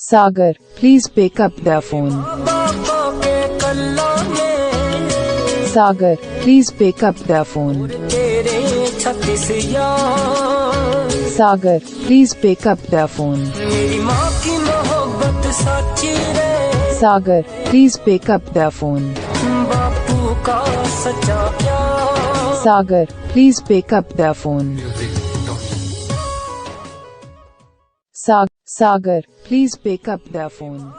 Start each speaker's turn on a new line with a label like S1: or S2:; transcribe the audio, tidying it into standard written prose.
S1: Sagar, please pick up the phone. Sagar, please pick up the phone. Sagar, please pick up the phone. Sagar, please pick up the phone. Sagar, please pick up the phone. Sagar, please pick up the phone.